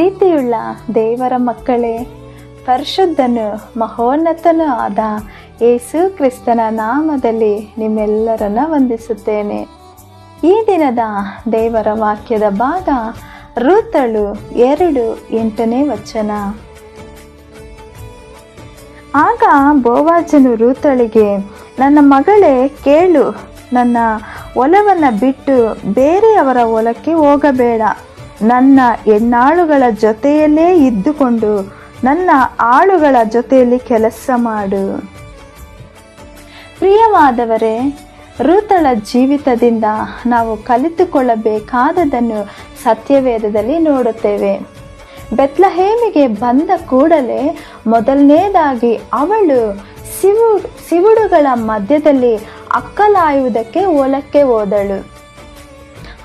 ಪ್ರೀತಿಯುಳ್ಳ ದೇವರ ಮಕ್ಕಳೇ, ಪರಿಶುದ್ಧನು ಮಹೋನ್ನತನೂ ಆದ ಯೇಸು ಕ್ರಿಸ್ತನ ನಾಮದಲ್ಲಿ ನಿಮ್ಮೆಲ್ಲರನ್ನ ವಂದಿಸುತ್ತೇನೆ. ಈ ದಿನದ ದೇವರ ವಾಕ್ಯದ ಭಾಗ ರೂತಳು 2:8 ವಚನ. ಆಗ ಬೋವಾಜನು ರೂತಳಿಗೆ, ನನ್ನ ಮಗಳೇ ಕೇಳು, ನನ್ನ ಹೊಲವನ್ನು ಬಿಟ್ಟು ಬೇರೆಯವರ ಹೊಲಕ್ಕೆ ಹೋಗಬೇಡ. ನನ್ನ ಹೆಣ್ಣಾಳುಗಳ ಜೊತೆಯಲ್ಲೇ ಇದ್ದುಕೊಂಡು ನನ್ನ ಆಳುಗಳ ಜೊತೆಯಲ್ಲಿ ಕೆಲಸ ಮಾಡು. ಪ್ರಿಯವಾದವರೇ, ರೂತಳ ಜೀವಿತದಿಂದ ನಾವು ಕಲಿತುಕೊಳ್ಳಬೇಕಾದದನ್ನು ಸತ್ಯವೇದದಲ್ಲಿ ನೋಡುತ್ತೇವೆ. ಬೆತ್ಲಹೇಮಿಗೆ ಬಂದ ಕೂಡಲೇ ಮೊದಲನೇದಾಗಿ ಅವಳು ಸಿವುಡುಗಳ ಮಧ್ಯದಲ್ಲಿ ಅಕ್ಕಲಾಯುವುದಕ್ಕೆ ಹೊಲಕ್ಕೆ ಹೋದಳು.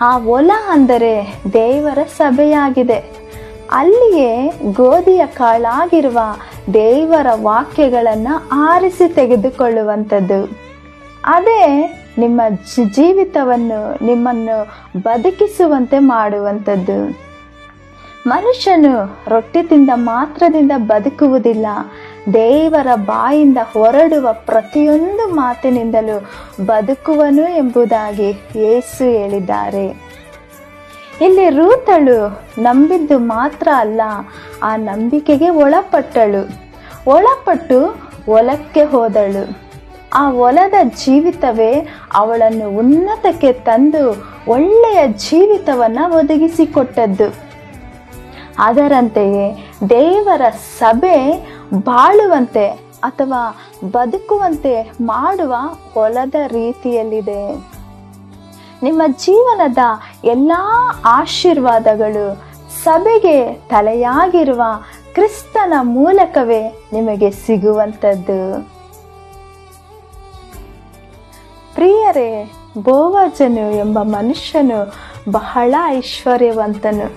ಆ ಹೊಲ ಅಂದರೆ ದೇವರ ಸಭೆಯಾಗಿದೆ. ಅಲ್ಲಿಯೇ ಗೋಧಿಯ ಕಾಳಾಗಿರುವ ದೇವರ ವಾಕ್ಯಗಳನ್ನು ಆರಿಸಿ ತೆಗೆದುಕೊಳ್ಳುವಂಥದ್ದು. ಅದೇ ನಿಮ್ಮ ಜೀವಿತವನ್ನು ನಿಮ್ಮನ್ನು ಬದುಕಿಸುವಂತೆ ಮಾಡುವಂಥದ್ದು. ಮನುಷ್ಯನು ರೊಟ್ಟಿ ತಿಂದ ಮಾತ್ರದಿಂದ ಬದುಕುವುದಿಲ್ಲ, ದೇವರ ಬಾಯಿಂದ ಹೊರಡುವ ಪ್ರತಿಯೊಂದು ಮಾತಿನಿಂದಲೂ ಬದುಕುವನು ಎಂಬುದಾಗಿ ಯೇಸು ಹೇಳಿದ್ದಾರೆ. ಇಲ್ಲಿ ರೂತಳು ನಂಬಿದ್ದು ಮಾತ್ರ ಅಲ್ಲ, ಆ ನಂಬಿಕೆಗೆ ಒಳಪಟ್ಟು ಹೊಲಕ್ಕೆ ಹೋದಳು. ಆ ಹೊಲದ ಜೀವಿತವೇ ಅವಳನ್ನು ಉನ್ನತಕ್ಕೆ ತಂದು ಒಳ್ಳೆಯ ಜೀವಿತವನ್ನು ಒದಗಿಸಿಕೊಟ್ಟದ್ದು. ಅದರಂತೆಯೇ ದೇವರ ಸಭೆ ಬಾಳುವಂತೆ ಅಥವಾ ಬದುಕುವಂತೆ ಮಾಡುವ ಹೊಲದ ರೀತಿಯಲ್ಲಿದೆ. ನಿಮ್ಮ ಜೀವನದ ಎಲ್ಲ ಆಶೀರ್ವಾದಗಳು ಸಭೆಗೆ ತಲೆಯಾಗಿರುವ ಕ್ರಿಸ್ತನ ಮೂಲಕವೇ ನಿಮಗೆ ಸಿಗುವಂಥದ್ದು. ಪ್ರಿಯರೇ, ಬೋವಜನು ಎಂಬ ಮನುಷ್ಯನು ಬಹಳ ಐಶ್ವರ್ಯವಂತನು.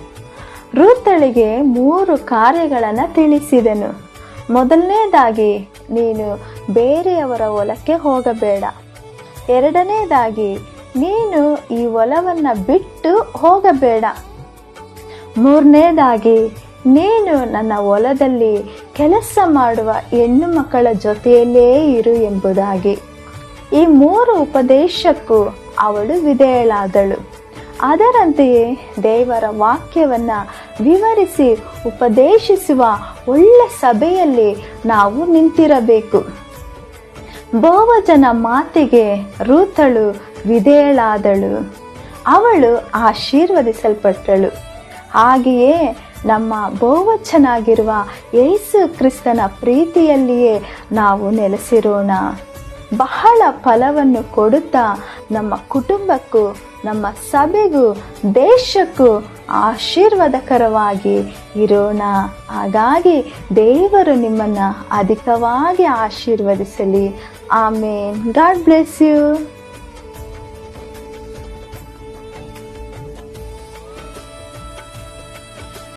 ರೂತಳಿಗೆ 3 ಕಾರ್ಯಗಳನ್ನು ತಿಳಿಸಿದನು. ಮೊದಲನೇದಾಗಿ, ನೀನು ಬೇರೆಯವರ ಹೊಲಕ್ಕೆ ಹೋಗಬೇಡ. ಎರಡನೇದಾಗಿ, ನೀನು ಈ ಹೊಲವನ್ನು ಬಿಟ್ಟು ಹೋಗಬೇಡ. ಮೂರನೇದಾಗಿ, ನೀನು ನನ್ನ ಹೊಲದಲ್ಲಿ ಕೆಲಸ ಮಾಡುವ ಹೆಣ್ಣು ಮಕ್ಕಳ ಜೊತೆಯಲ್ಲೇ ಇರು ಎಂಬುದಾಗಿ. ಈ 3 ಉಪದೇಶಕ್ಕೂ ಅವಳು ವಿಧೇಯಳಾದಳು. ಅದರಂತೆಯೇ ದೇವರ ವಾಕ್ಯವನ್ನು ವಿವರಿಸಿ ಉಪದೇಶಿಸುವ ಒಳ್ಳೆ ಸಭೆಯಲ್ಲಿ ನಾವು ನಿಂತಿರಬೇಕು. ಬೋವಜನ ಮಾತಿಗೆ ರೂತಳು ವಿಧೇಯಳಾದಳು. ಅವಳು ಆಶೀರ್ವದಿಸಲ್ಪಟ್ಟಳು. ಹಾಗೆಯೇ ನಮ್ಮ ಬೋವಜನಾಗಿರುವ ಯೇಸು ಕ್ರಿಸ್ತನ ಪ್ರೀತಿಯಲ್ಲಿಯೇ ನಾವು ನೆಲೆಸಿರೋಣ. ಬಹಳ ಫಲವನ್ನು ಕೊಡುತ್ತಾ ನಮ್ಮ ಕುಟುಂಬಕ್ಕೂ ನಮ್ಮ ಸಭೆಗೂ ದೇಶಕ್ಕೂ ಆಶೀರ್ವಾದಕರವಾಗಿ ಇರೋಣ. ಹಾಗಾಗಿ ದೇವರು ನಿಮ್ಮನ್ನು ಅಧಿಕವಾಗಿ ಆಶೀರ್ವದಿಸಲಿ. ಆಮೇನ್. God bless you.